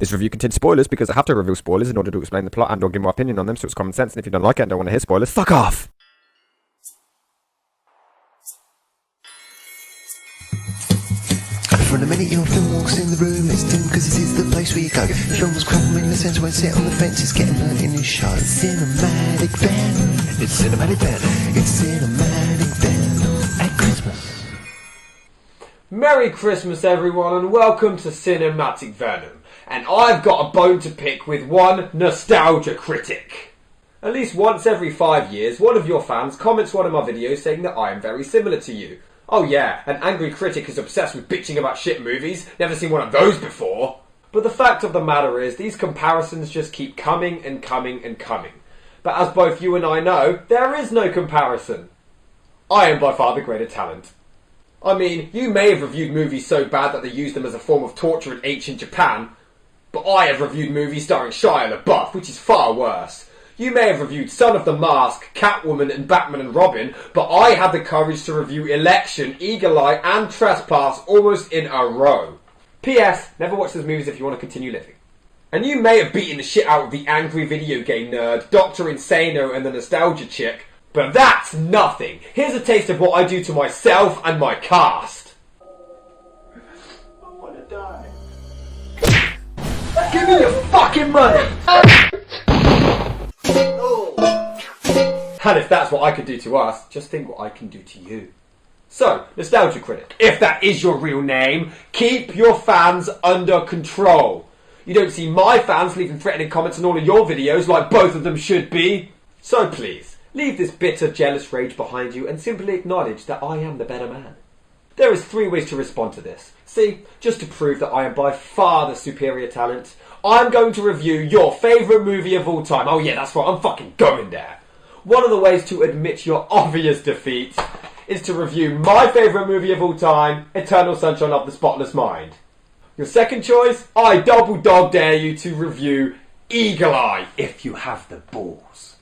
This review contains spoilers because I have to reveal spoilers in order to explain the plot and or give my opinion on them, so it's common sense, and if you don't like it and don't want to hear spoilers, fuck off! From the minute your film walks in the room, it's dim because this is the place where you go. Films crumbling, the centre won't sit on the fence, it's getting learnt in this show. Cinematic Venom. It's Cinematic Venom. It's Cinematic Venom at Christmas. Merry Christmas everyone and welcome to Cinematic Venom. And I've got a bone to pick with one nostalgia critic. At least once every 5 years, one of your fans comments one of my videos saying that I am very similar to you. Oh yeah, an angry critic is obsessed with bitching about shit movies. Never seen one of those before. But the fact of the matter is, these comparisons just keep coming and coming and coming. But as both you and I know, there is no comparison. I am by far the greater talent. I mean, you may have reviewed movies so bad that they used them as a form of torture in ancient Japan, but I have reviewed movies starring Shia LaBeouf, which is far worse. You may have reviewed Son of the Mask, Catwoman and Batman and Robin, but I had the courage to review Election, Eagle Eye and Trespass almost in a row. P.S. Never watch those movies if you want to continue living. And you may have beaten the shit out of the angry video game nerd, Dr. Insano and the nostalgia chick, but that's nothing. Here's a taste of what I do to myself and my cast. I want to die. Give me your fucking money! And if that's what I could do to us, just think what I can do to you. So, Nostalgia Critic, if that is your real name, keep your fans under control. You don't see my fans leaving threatening comments on all of your videos like both of them should be. So please, leave this bitter, jealous rage behind you and simply acknowledge that I am the better man. There is 3 ways to respond to this. See, just to prove that I am by far the superior talent, I'm going to review your favourite movie of all time. Oh yeah, that's right, I'm fucking going there. One of the ways to admit your obvious defeat is to review my favourite movie of all time, Eternal Sunshine of the Spotless Mind. Your second choice, I double dog dare you to review Eagle Eye, if you have the balls.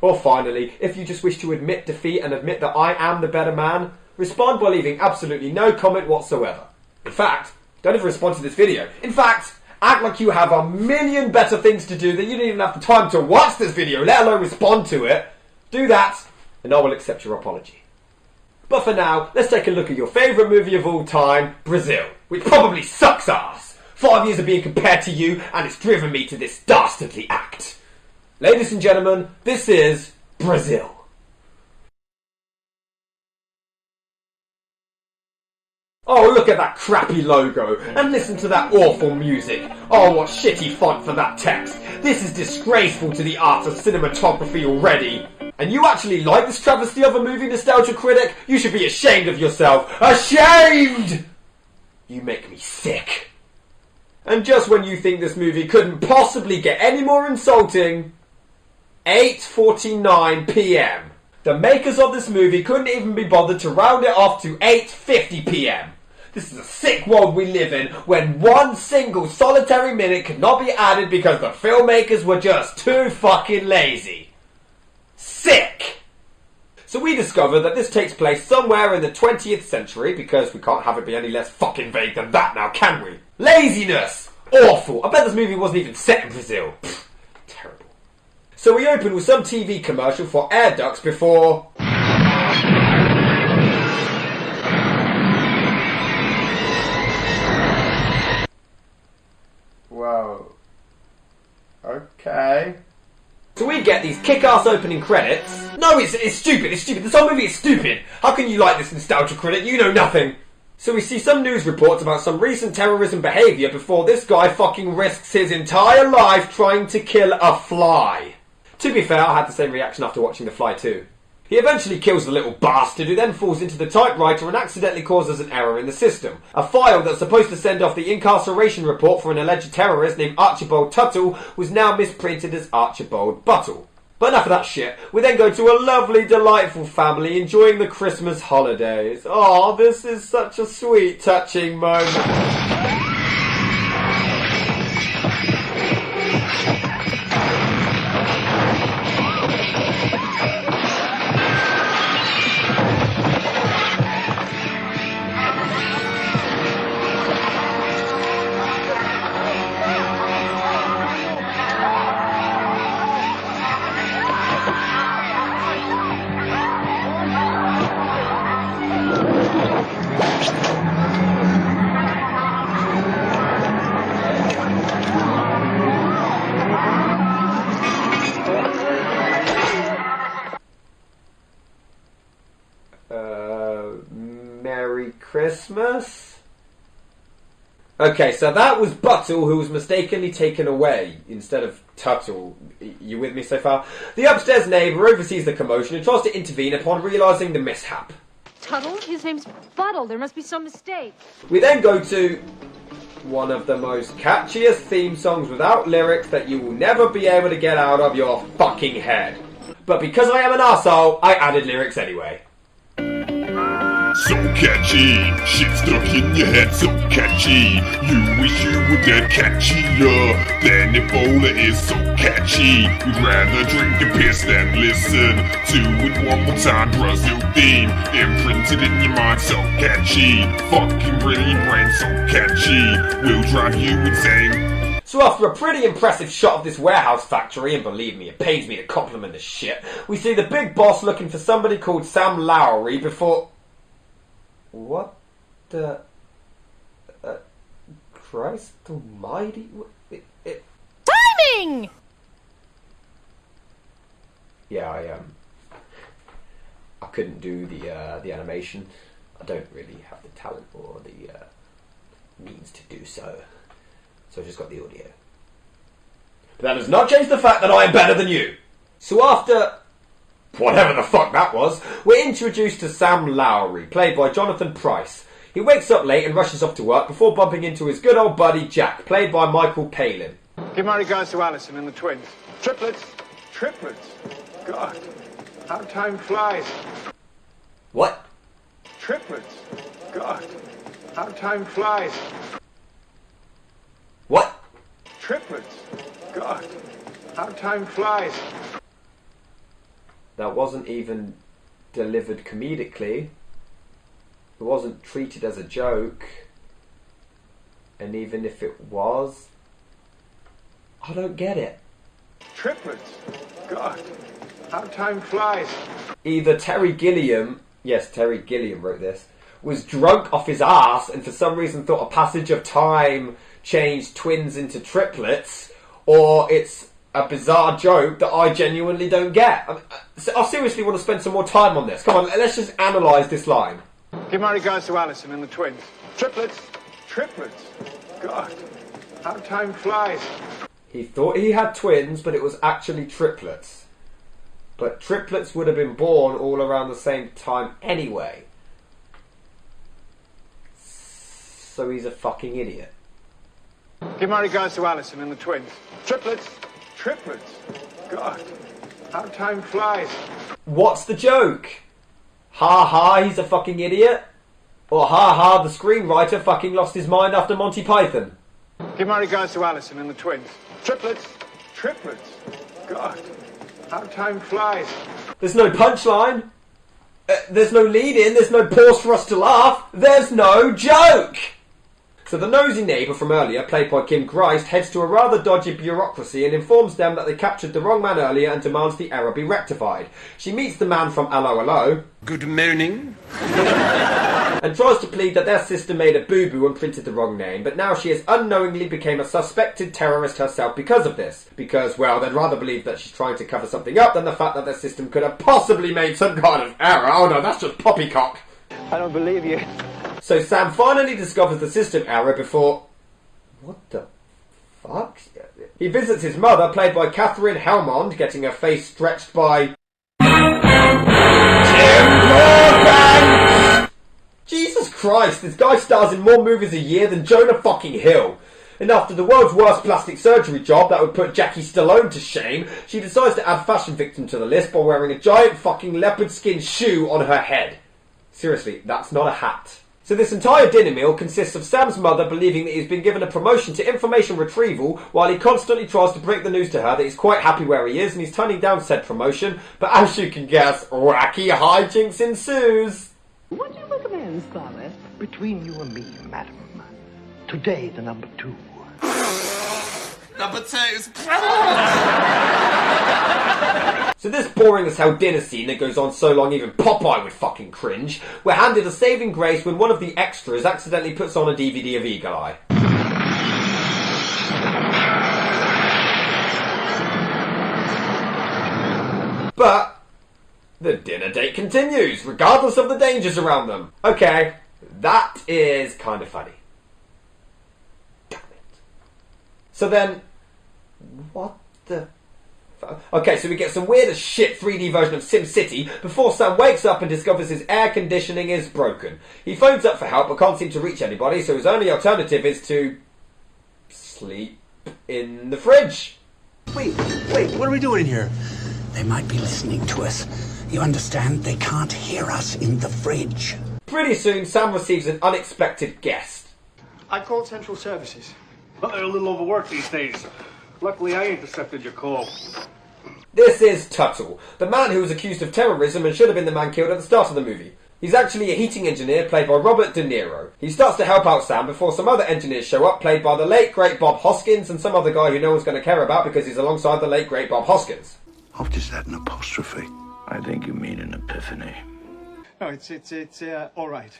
Or finally, if you just wish to admit defeat and admit that I am the better man, respond by leaving absolutely no comment whatsoever. In fact, don't even respond to this video. In fact, act like you have a million better things to do that you don't even have the time to watch this video, let alone respond to it. Do that, and I will accept your apology. But for now, let's take a look at your favourite movie of all time, Brazil, which probably sucks ass. 5 years of being compared to you, and it's driven me to this dastardly act. Ladies and gentlemen, this is Brazil. Oh, look at that crappy logo, and listen to that awful music. Oh, what shitty font for that text. This is disgraceful to the art of cinematography already. And you actually like this travesty of a movie, Nostalgia Critic? You should be ashamed of yourself. Ashamed! You make me sick. And just when you think this movie couldn't possibly get any more insulting, 8:49 PM. The makers of this movie couldn't even be bothered to round it off to 8:50 PM. This is a sick world we live in when one single solitary minute could not be added because the filmmakers were just too fucking lazy. Sick! So we discover that this takes place somewhere in the 20th century, because we can't have it be any less fucking vague than that now, can we? Laziness! Awful! I bet this movie wasn't even set in Brazil. Pfft, terrible. So we open with some TV commercial for air ducts before... Whoa. Okay. So we get these kick-ass opening credits. No, it's stupid, it's stupid. This whole movie is stupid. How can you like this, Nostalgia Critic? You know nothing. So we see some news reports about some recent terrorism behaviour before this guy fucking risks his entire life trying to kill a fly. To be fair, I had the same reaction after watching The Fly too. He eventually kills the little bastard who then falls into the typewriter and accidentally causes an error in the system. A file that's supposed to send off the incarceration report for an alleged terrorist named Archibald Tuttle was now misprinted as Archibald Buttle. But enough of that shit. We then go to a lovely, delightful family enjoying the Christmas holidays. Oh, this is such a sweet, touching moment. Christmas? Okay, so that was Buttle, who was mistakenly taken away instead of Tuttle. You with me so far? The upstairs neighbour oversees the commotion and tries to intervene upon realising the mishap. Tuttle? His name's Buttle. There must be some mistake. We then go to one of the most catchiest theme songs without lyrics that you will never be able to get out of your fucking head. But because I am an arsehole, I added lyrics anyway. So catchy, shit stuck in your head, so catchy. You wish you were dead catchier than Ebola is so catchy. We'd rather drink a piss than listen to it one more time. Brazil theme imprinted in your mind, so catchy. Fucking brilliant brain, so catchy. Will drive you insane. So after a pretty impressive shot of this warehouse factory, and believe me, it pains me to compliment the shit, we see the big boss looking for somebody called Sam Lowry before... What the... Christ almighty... Timing! Yeah, I couldn't do the animation. I don't really have the talent or the means to do so. So I just got the audio. But that does not change the fact that I am better than you. So after... whatever the fuck that was, we're introduced to Sam Lowry, played by Jonathan Pryce. He wakes up late and rushes off to work before bumping into his good old buddy Jack, played by Michael Palin. Give my regards to Alison and the twins. Triplets. Triplets. God, how time flies. What? Triplets. God, how time flies. What? Triplets. God, how time flies. That wasn't even delivered comedically. It wasn't treated as a joke. And even if it was, I don't get it. Triplets. God, how time flies. Either Terry Gilliam, yes, Terry Gilliam wrote this, was drunk off his ass and for some reason thought a passage of time changed twins into triplets, or it's a bizarre joke that I genuinely don't get. I seriously want to spend some more time on this. Come on, let's just analyse this line. Give my regards to Alison and the twins. Triplets. Triplets. God, how time flies. He thought he had twins, but it was actually triplets. But triplets would have been born all around the same time anyway. So he's a fucking idiot. Give my regards to Alison and the twins. Triplets. Triplets. God, how time flies. What's the joke? Ha ha, he's a fucking idiot? Or ha ha, the screenwriter fucking lost his mind after Monty Python? Give my regards to Alison and the twins. Triplets. Triplets. God, how time flies. There's no punchline. There's no lead-in. There's no pause for us to laugh. There's no joke. So the nosy neighbour from earlier, played by Kim Christ, heads to a rather dodgy bureaucracy and informs them that they captured the wrong man earlier and demands the error be rectified. She meets the man from Hello Hello. Good morning. And tries to plead that their sister made a boo-boo and printed the wrong name, but now she has unknowingly become a suspected terrorist herself because of this. Because, well, they'd rather believe that she's trying to cover something up than the fact that their system could have possibly made some kind of error. Oh no, that's just poppycock. I don't believe you. So Sam finally discovers the system error before... What the fuck? He visits his mother, played by Catherine Helmond, getting her face stretched by... Tim Broadbent! Jesus Christ, this guy stars in more movies a year than Jonah fucking Hill. And after the world's worst plastic surgery job that would put Jackie Stallone to shame, she decides to add fashion victim to the list by wearing a giant fucking leopard skin shoe on her head. Seriously, that's not a hat. So this entire dinner meal consists of Sam's mother believing that he's been given a promotion to information retrieval while he constantly tries to break the news to her that he's quite happy where he is and he's turning down said promotion, but as you can guess, wacky hijinks ensues. What do you recommend, Scarlett? Between you and me, madam. Today, the number 2. Number 2's... So this boring as hell dinner scene that goes on so long even Popeye would fucking cringe, we're handed a saving grace when one of the extras accidentally puts on a DVD of Eagle Eye. But the dinner date continues, regardless of the dangers around them. Okay, That is kind of funny. Damn it. So then, what the... Okay, so we get some weird as shit 3D version of SimCity before Sam wakes up and discovers his air conditioning is broken. He phones up for help but can't seem to reach anybody, so his only alternative is to... sleep in the fridge. Wait, what are we doing here? They might be listening to us. You understand? They can't hear us in the fridge. Pretty soon, Sam receives an unexpected guest. I called Central Services. Well, they're a little overworked these days. Luckily, I intercepted your call. This is Tuttle, the man who was accused of terrorism and should have been the man killed at the start of the movie. He's actually a heating engineer played by Robert De Niro. He starts to help out Sam before some other engineers show up, played by the late great Bob Hoskins and some other guy who no one's going to care about because he's alongside the late great Bob Hoskins. I've just had an apostrophe. I think you mean an epiphany. No, it's all right.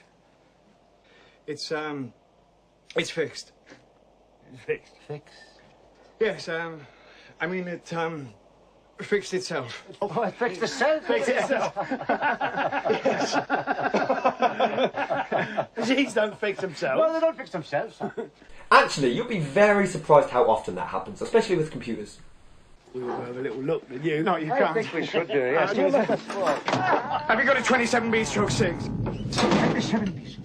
It's fixed. Fixed. Yes, I mean, it fixed itself. Oh, it fixed itself. Fixed itself. Machines don't fix themselves. Well, they don't fix themselves. Actually, you'll be very surprised how often that happens, especially with computers. We will have a little look at you. No, you I can't. think we should do, yes. Have you got a 27B/6? 27B.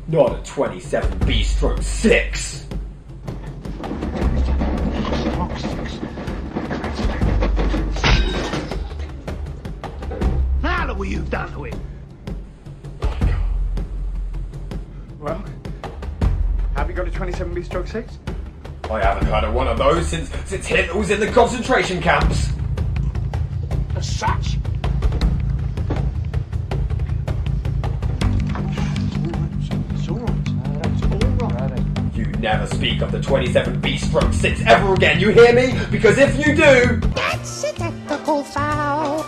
Not a 27B/6. Now look what you've done to it. Well, have you got a 27B/6? I haven't had one of those since Hitler was in the concentration camps. As such. It's all right. You never speak of the 27B/6 ever again, you hear me? Because if you do... That's a technical foul.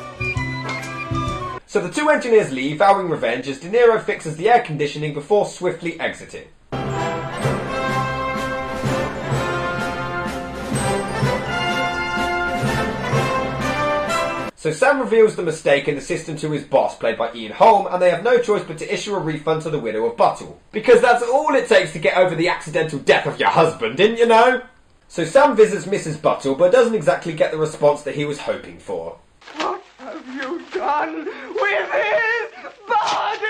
So the two engineers leave, vowing revenge as De Niro fixes the air conditioning before swiftly exiting. So Sam reveals the mistake in the system to his boss, played by Ian Holm, and they have no choice but to issue a refund to the widow of Buttle. Because that's all it takes to get over the accidental death of your husband, didn't you know? So Sam visits Mrs. Buttle, but doesn't exactly get the response that he was hoping for. What have you done with his body?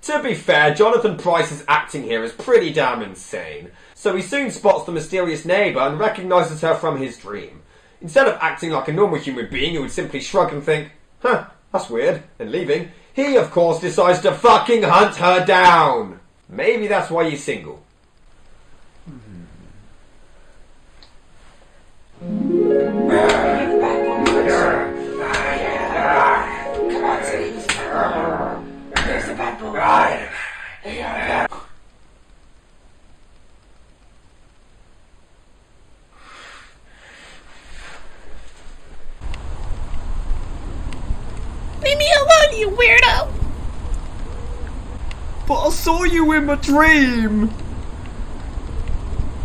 To be fair, Jonathan Pryce's acting here is pretty damn insane. So he soon spots the mysterious neighbour and recognises her from his dream. Instead of acting like a normal human being who would simply shrug and think, huh, that's weird, and leaving, he of course decides to fucking hunt her down. Maybe that's why he's single. Leave me alone, you weirdo! But I saw you in my dream!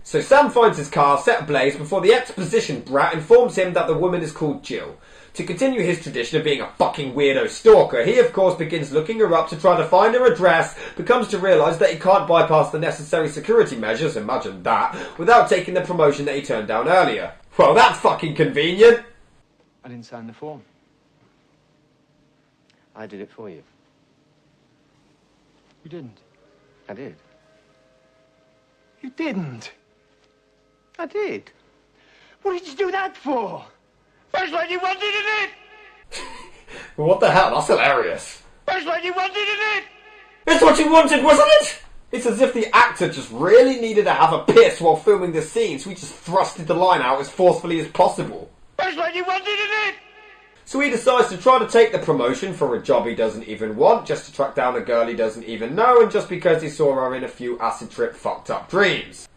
So Sam finds his car set ablaze before the exposition brat informs him that the woman is called Jill. To continue his tradition of being a fucking weirdo stalker, he of course begins looking her up to try to find her address, but comes to realise that he can't bypass the necessary security measures, imagine that, without taking the promotion that he turned down earlier. Well, that's fucking convenient! I didn't sign the form. I did it for you. You didn't. I did. You didn't. I did. What did you do that for? That's what you wanted, isn't it? What the hell, that's hilarious. That's what you wanted, isn't it? It's what you wanted, wasn't it? It's as if the actor just really needed to have a piss while filming the scene, so he just thrusted the line out as forcefully as possible. That's what you wanted, isn't it? So he decides to try to take the promotion for a job he doesn't even want, just to track down a girl he doesn't even know, and just because he saw her in a few acid trip fucked up dreams.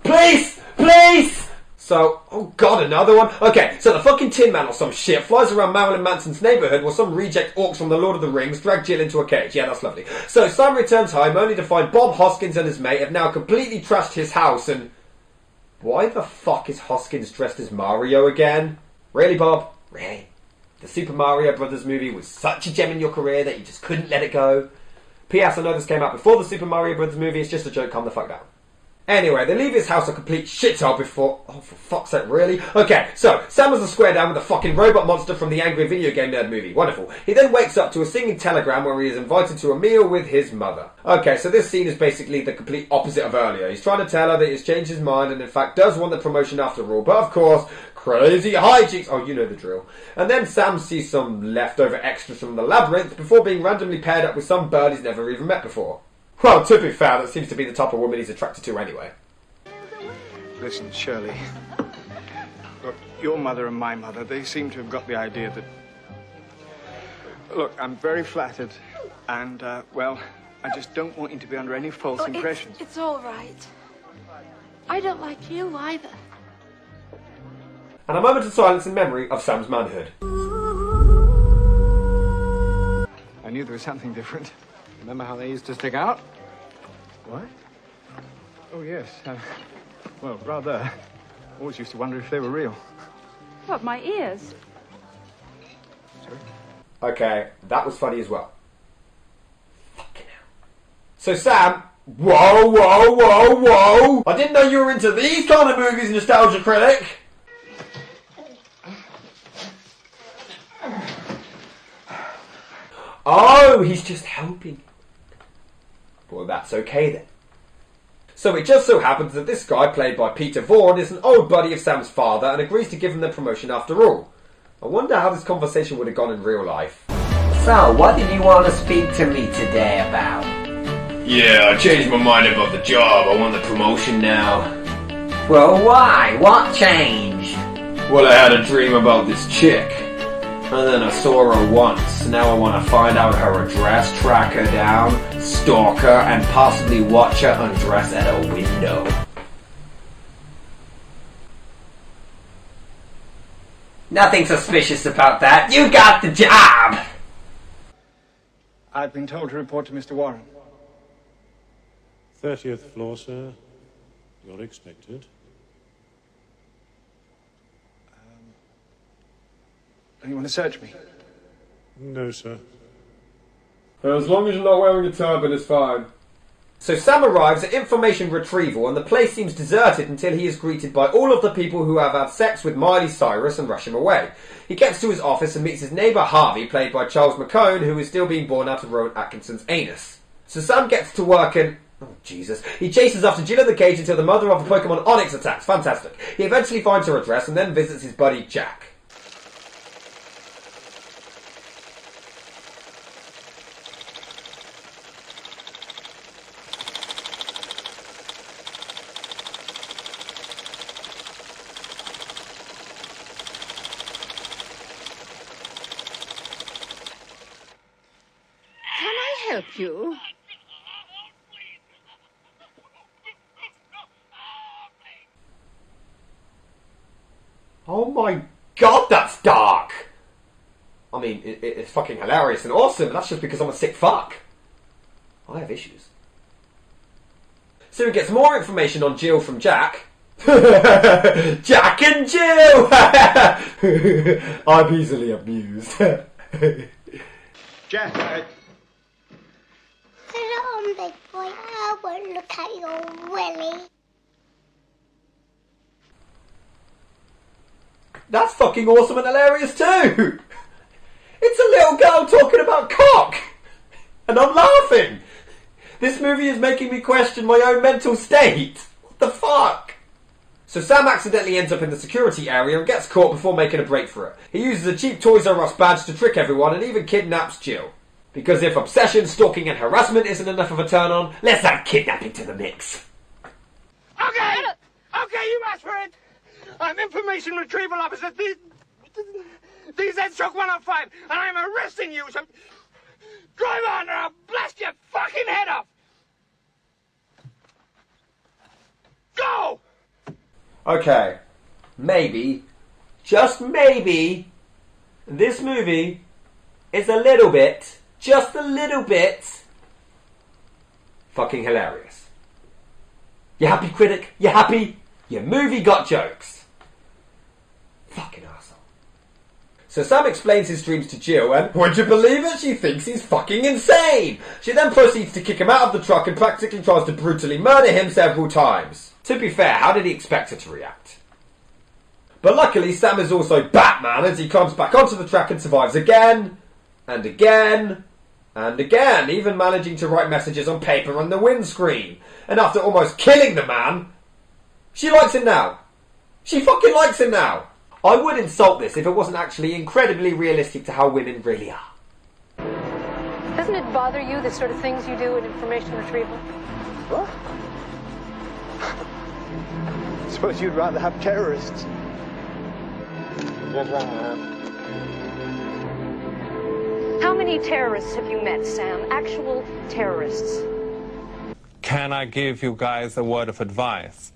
Please! Please! So, oh god, another one? Okay, so the fucking Tin Man or some shit flies around Marilyn Manson's neighbourhood while some reject orcs from the Lord of the Rings drag Jill into a cage. Yeah, that's lovely. So Sam returns home only to find Bob Hoskins and his mate have now completely trashed his house and Why the fuck is Hoskins dressed as Mario again? Really, Bob? Really? The Super Mario Brothers movie was such a gem in your career that you just couldn't let it go? P.S. I know this came out before the Super Mario Brothers movie, it's just a joke, calm the fuck down. Anyway, they leave his house a complete shithole before... Oh, for fuck's sake, really? Okay, so, Sam has a square down with a fucking robot monster from the Angry Video Game Nerd movie. Wonderful. He then wakes up to a singing telegram where he is invited to a meal with his mother. Okay, so this scene is basically the complete opposite of earlier. He's trying to tell her that he's changed his mind and in fact does want the promotion after all. But of course, crazy hijinks. Oh, you know the drill. And then Sam sees some leftover extras from the labyrinth before being randomly paired up with some bird he's never even met before. Well, to be fair, that seems to be the type of woman he's attracted to anyway. Listen, Shirley. Look, your mother and my mother, they seem to have got the idea that... Look, I'm very flattered, and, well, I just don't want you to be under any false impressions. It's all right. I don't like you either. And a moment of silence in memory of Sam's manhood. I knew there was something different. Remember how they used to stick out? What? Oh, yes. Well, rather. Always used to wonder if they were real. What, my ears? Sorry? Okay, that was funny as well. Fucking hell. So Sam... Whoa, whoa, whoa, whoa! I didn't know you were into these kind of movies, Nostalgia Critic! Oh, he's just helping. Well, that's okay then. So it just so happens that this guy, played by Peter Vaughan, is an old buddy of Sam's father and agrees to give him the promotion after all. I wonder how this conversation would have gone in real life. So, what did you want to speak to me today about? Yeah, I changed my mind about the job. I want the promotion now. Well, why? What changed? Well, I had a dream about this chick. And then I saw her once. Now I want to find out her address, track her down, stalk her, and possibly watch her undress at a window. Nothing suspicious about that. You got the job! I've been told to report to Mr. Warren. 30th floor, sir. You're expected. Don't you want to search me? No, sir. As long as you're not wearing a turban, it's fine. So Sam arrives at information retrieval and the place seems deserted until he is greeted by all of the people who have had sex with Miley Cyrus and rush him away. He gets to his office and meets his neighbour Harvey, played by Charles McCone, who is still being born out of Rowan Atkinson's anus. So Sam gets to work and... Oh, Jesus. He chases after Jill in the cage until the mother of the Pokemon Onyx attacks. Fantastic. He eventually finds her address and then visits his buddy Jack. Help you? Oh my god, that's dark! I mean, it's fucking hilarious and awesome, but that's just because I'm a sick fuck. I have issues. So he gets more information on Jill from Jack. Jack and Jill! I'm easily amused. Jack, Hello, big boy. I want to look at your willy. That's fucking awesome and hilarious too! It's a little girl talking about cock! And I'm laughing! This movie is making me question my own mental state! What the fuck? So Sam accidentally ends up in the security area and gets caught before making a break for it. He uses a cheap Toys R Us badge to trick everyone and even kidnaps Jill. Because if obsession, stalking and harassment isn't enough of a turn on, let's add kidnapping to the mix. Okay! Okay, you asked for it! I'm information retrieval officer. These heads struck 105, and I'm arresting you, so drive on or I'll blast your fucking head off! Go! Okay, maybe, just maybe, this movie is a little bit, just a little bit, fucking hilarious. You happy, critic? You happy? Your movie got jokes. Fucking arsehole. So Sam explains his dreams to Jill and, would you believe it, she thinks he's fucking insane! She then proceeds to kick him out of the truck and practically tries to brutally murder him several times. To be fair, how did he expect her to react? But luckily, Sam is also Batman as he climbs back onto the track and survives again, and again, and again, even managing to write messages on paper on the windscreen. And after almost killing the man, she likes him now. She fucking likes him now. I would insult this if it wasn't actually incredibly realistic to how women really are. Doesn't it bother you, the sort of things you do in information retrieval? What? I suppose you'd rather have terrorists. How many terrorists have you met, Sam? Actual terrorists. Can I give you guys a word of advice?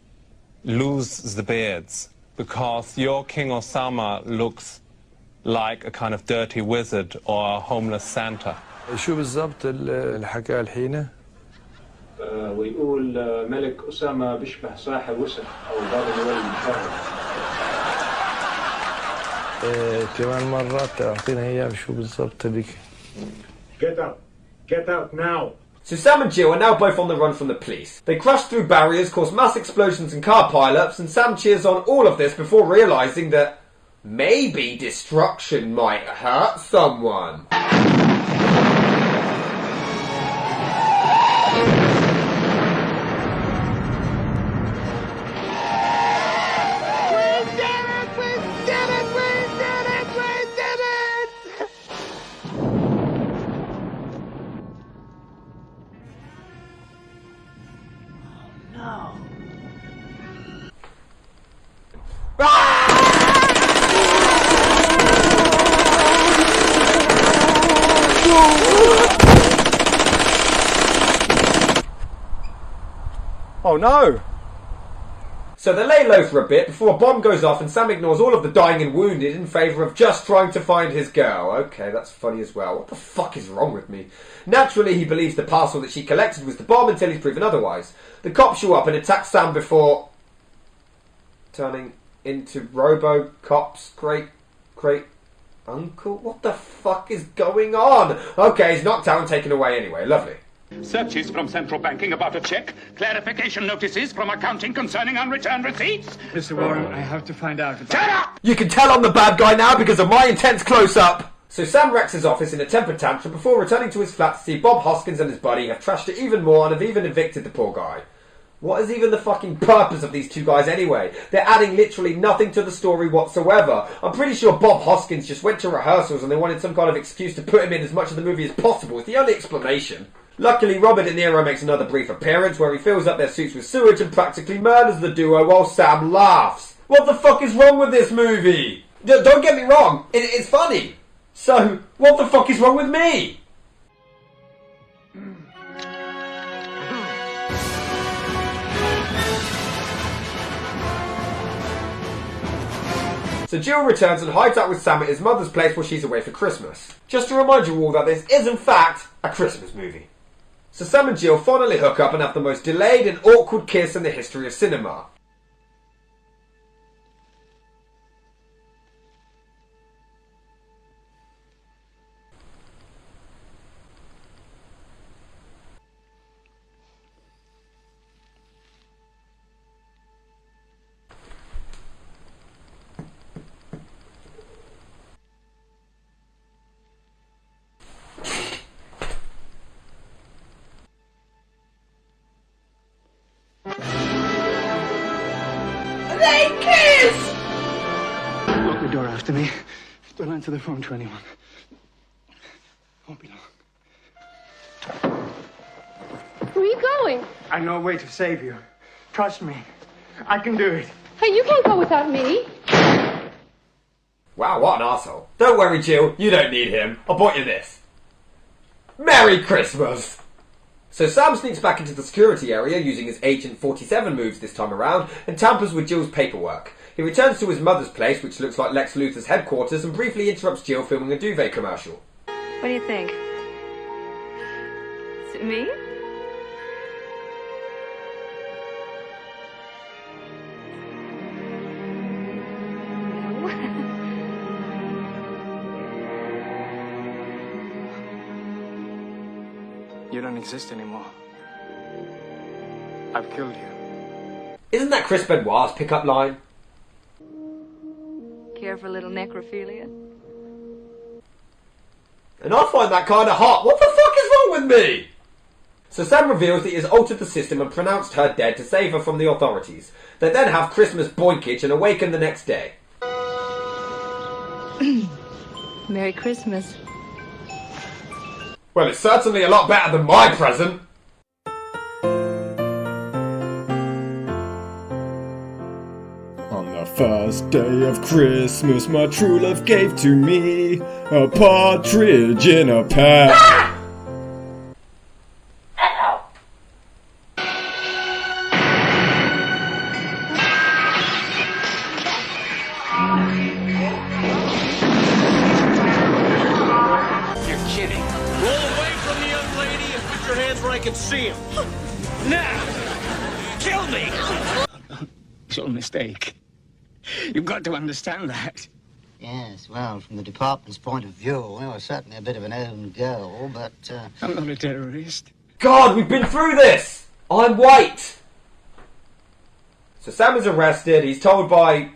Lose the beards, because your King Osama looks like a kind of dirty wizard or a homeless Santa. شو بالضبط الحكاية الحينة؟ ويقول ملك أسامة بيشبه صاحب وسخ أو باب الولي المشرف. كمان مرة تعطينا إياه شو بالضبط هذيك. Get out. Get out now. So Sam and Jill are now both on the run from the police. They crash through barriers, cause mass explosions and car pileups, and Sam cheers on all of this before realising that maybe destruction might hurt someone. Oh no! So they lay low for a bit before a bomb goes off and Sam ignores all of the dying and wounded in favour of just trying to find his girl. Okay, that's funny as well. What the fuck is wrong with me? Naturally, he believes the parcel that she collected was the bomb until he's proven otherwise. The cops show up and attack Sam before turning into Robocop's great uncle? What the fuck is going on? Okay, he's knocked out and taken away anyway. Lovely. Searches from central banking about a check. Clarification notices from accounting concerning unreturned receipts. Mr. Warren, I have to find out. Shut up! You can tell I'm the bad guy now because of my intense close-up. So Sam wrecks his office in a temper tantrum before returning to his flat to see Bob Hoskins and his buddy have trashed it even more and have even evicted the poor guy. What is even the fucking purpose of these two guys anyway? They're adding literally nothing to the story whatsoever. I'm pretty sure Bob Hoskins just went to rehearsals and they wanted some kind of excuse to put him in as much of the movie as possible. It's the only explanation. Luckily, Robert De Niro makes another brief appearance where he fills up their suits with sewage and practically murders the duo while Sam laughs. What the fuck is wrong with this movie? Don't get me wrong, it's funny. So, what the fuck is wrong with me? So Jill returns and hides out with Sam at his mother's place while she's away for Christmas. Just to remind you all that this is in fact a Christmas movie. So Sam and Jill finally hook up and have the most delayed and awkward kiss in the history of cinema. They kiss! Lock the door after me. Don't answer the phone to anyone. Won't be long. Where are you going? I know a way to save you. Trust me. I can do it. Hey, you can't go without me. Wow, what an arsehole. Don't worry, Jill, you don't need him. I bought you this. Merry Christmas! So Sam sneaks back into the security area using his Agent 47 moves this time around and tampers with Jill's paperwork. He returns to his mother's place, which looks like Lex Luthor's headquarters, and briefly interrupts Jill filming a duvet commercial. What do you think? Is it me? You don't exist anymore. I've killed you. Isn't that Chris Benoit's pickup line? Care for a little necrophilia? And I find that kind of hot. What the fuck is wrong with me? So Sam reveals that he has altered the system and pronounced her dead to save her from the authorities. They then have Christmas boinkage and awaken the next day. Merry Christmas. Well, it's certainly a lot better than my present. On the first day of Christmas, my true love gave to me a partridge in a pear. You're kidding. Roll away from the young lady and put your hands where I can see them. Now! Kill me! It's all a mistake. You've got to understand that. Yes, well, from the department's point of view, we were certainly a bit of an own goal, but... I'm not a terrorist. God, we've been through this! I'm white! So Sam is arrested. He's told by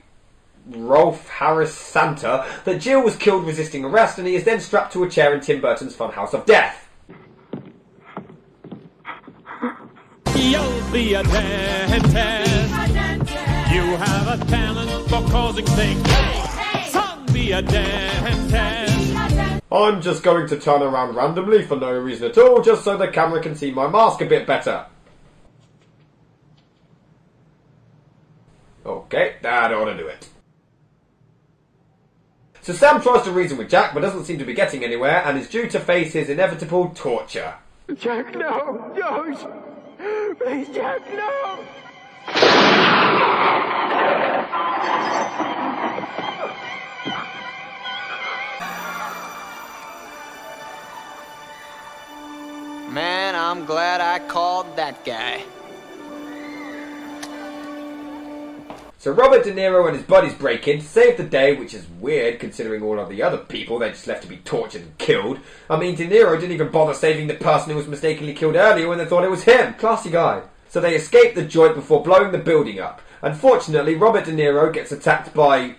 Rolf Harris Santa that Jill was killed resisting arrest, and he is then strapped to a chair in Tim Burton's Funhouse of Death. You'll be a dentist. You have a talent for causing things. Son, be a dentist. I'm just going to turn around randomly for no reason at all, just so the camera can see my mask a bit better. Okay, that ought to do it. So Sam tries to reason with Jack, but doesn't seem to be getting anywhere, and is due to face his inevitable torture. Jack, no! Don't! Please, Jack, no! Man, I'm glad I called that guy. So Robert De Niro and his buddies break in to save the day, which is weird considering all of the other people they just left to be tortured and killed. I mean, De Niro didn't even bother saving the person who was mistakenly killed earlier when they thought it was him. Classy guy. So they escape the joint before blowing the building up. Unfortunately, Robert De Niro gets attacked by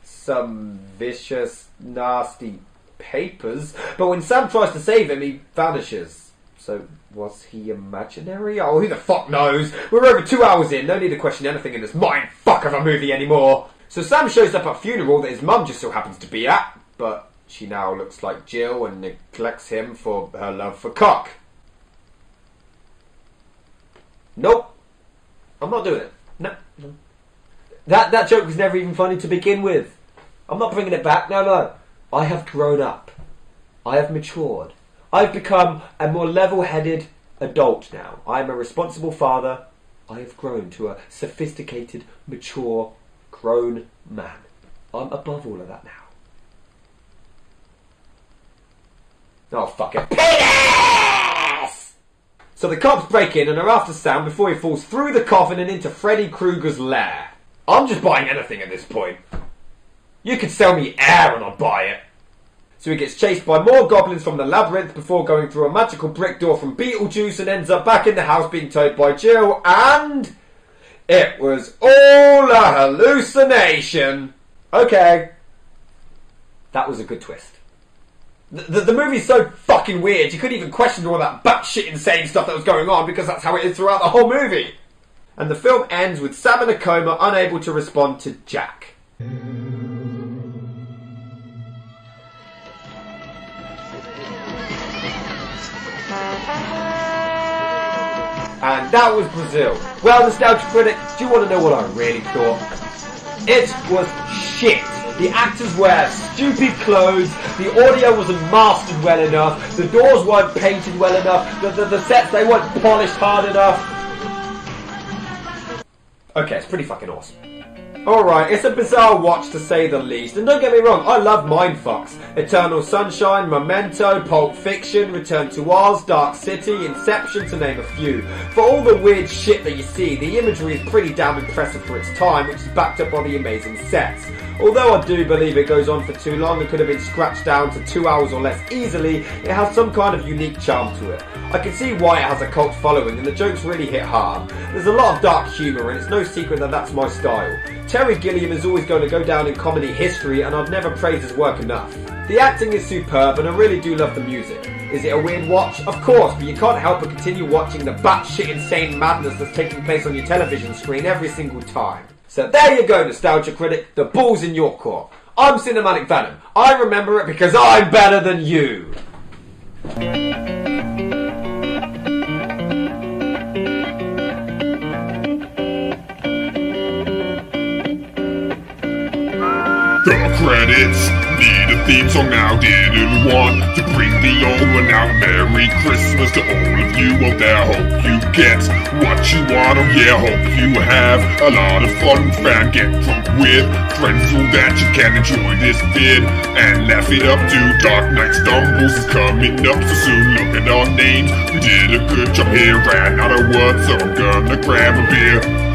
some vicious, nasty papers, but when Sam tries to save him, he vanishes. So, was he imaginary? Oh, who the fuck knows? We're over 2 hours in, no need to question anything in this mindfuck of a movie anymore. So Sam shows up at a funeral that his mum just so happens to be at, but she now looks like Jill and neglects him for her love for cock. Nope. I'm not doing it. No. That joke was never even funny to begin with. I'm not bringing it back. No. I have grown up. I have matured. I've become a more level-headed adult now. I am a responsible father. I have grown to a sophisticated, mature, grown man. I'm above all of that now. Oh, fuck it. Penis! So the cops break in and are after Sam before he falls through the coffin and into Freddy Krueger's lair. I'm just buying anything at this point. You could sell me air and I'd buy it. So he gets chased by more goblins from the labyrinth before going through a magical brick door from Beetlejuice and ends up back in the house being towed by Jill, and it was all a hallucination. Okay. That was a good twist. The movie's so fucking weird, you couldn't even question all that batshit insane stuff that was going on because that's how it is throughout the whole movie. And the film ends with Sam in a coma, unable to respond to Jack. And that was Brazil. Well, Nostalgia Critic, do you want to know what I really thought? It was shit. The actors wear stupid clothes, the audio wasn't mastered well enough, the doors weren't painted well enough, the sets, they weren't polished hard enough. Okay, it's pretty fucking awesome. Alright, it's a bizarre watch to say the least, and don't get me wrong, I love mindfucks. Eternal Sunshine, Memento, Pulp Fiction, Return to Oz, Dark City, Inception, to name a few. For all the weird shit that you see, the imagery is pretty damn impressive for its time, which is backed up by the amazing sets. Although I do believe it goes on for too long and could have been scratched down to 2 hours or less easily, it has some kind of unique charm to it. I can see why it has a cult following, and the jokes really hit hard. There's a lot of dark humour, and it's no secret that that's my style. Terry Gilliam is always going to go down in comedy history, and I'd never praise his work enough. The acting is superb, and I really do love the music. Is it a weird watch? Of course, but you can't help but continue watching the batshit insane madness that's taking place on your television screen every single time. So there you go, Nostalgia Critic, the ball's in your court. I'm Cinematic Venom. I remember it because I'm better than you. The credits need a theme song now. Didn't want to bring the old one out. Merry Christmas to all of you out there. Hope you get what you want. Oh yeah, hope you have a lot of fun. Fan, get drunk with friends so that you can enjoy this vid and laugh it up too. Dark Knight Stumbles is coming up so soon. Look at our names, we did a good job here. Ran out of words, so I'm gonna grab a beer.